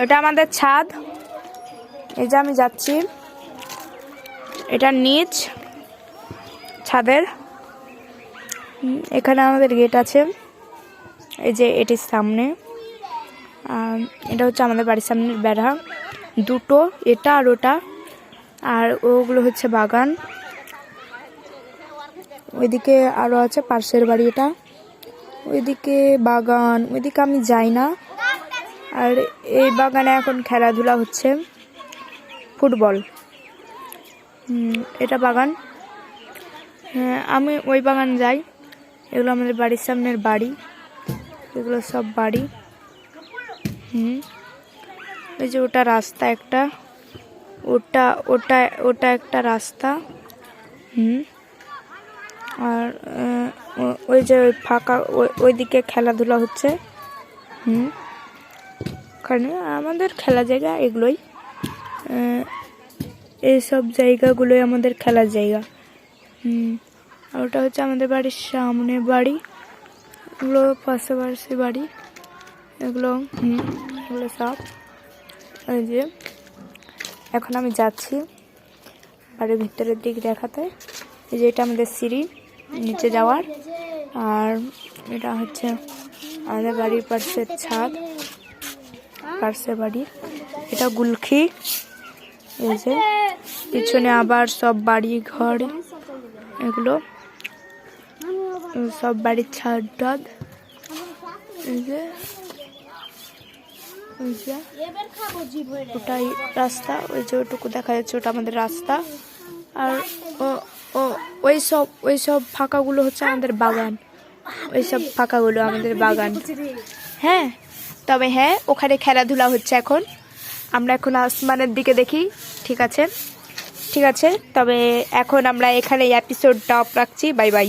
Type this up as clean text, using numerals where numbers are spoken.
এটা আমাদের ছাদ। এই যে আমি যাচ্ছি, এটা নিচ ছাদের। এখানে আমাদের গেট আছে, এই যে এটির সামনে। এটা হচ্ছে আমাদের বাড়ির সামনের বেড়া দুটো, এটা আর ওটা। আর ওগুলো হচ্ছে বাগান। ওইদিকে আরও আছে পাশের বাড়ি, এটা ওইদিকে বাগান। ওইদিকে আমি যাই না। আর এই বাগানে এখন খেলাধুলা হচ্ছে, ফুটবল। এটা বাগান। হ্যাঁ, আমি ওই বাগান যাই। এগুলো আমাদের বাড়ির সামনের বাড়ি, এগুলো সব বাড়ি। ওই যে ওটা রাস্তা একটা, ওটা ওটা ওটা একটা রাস্তা। আর ওই যে ফাঁকা ওইদিকে খেলাধুলা হচ্ছে। ওখানে আমাদের খেলা জায়গা এগুলোই। এইসব জায়গাগুলোই আমাদের খেলার জায়গা। আর ওটা হচ্ছে আমাদের বাড়ির সামনে বাড়ি, এগুলো পাশাপাশি বাড়ি এগুলো। এগুলো সব। এই যে এখন আমি যাচ্ছি বাড়ির ভিতরের দিক দেখাতে। এই যে এটা আমাদের সিঁড়ি নিচে যাওয়ার। আর এটা হচ্ছে আমাদের বাড়ির পাশের ছাদ, পাশের বাড়ি। এটা গুলখি। এই যে পিছনে আবার সব বাড়ি ঘর, এগুলো সব বাড়ির ছাদ টাদ। এই যে ওটাই রাস্তা, ওই যে ওটুকু দেখা যাচ্ছে ওটা আমাদের রাস্তা। আর ওই সব ফাঁকাগুলো হচ্ছে আমাদের বাগান, ওই সব ফাঁকাগুলো আমাদের বাগান। হ্যাঁ, তবে হ্যাঁ, ওখানে খেলাধুলা হচ্ছে এখন। আমরা এখন আসমানের দিকে দেখি। ঠিক আছে, ঠিক আছে, তবে এখন আমরা এখানে এপিসোডটা অফ রাখছি। Bye bye.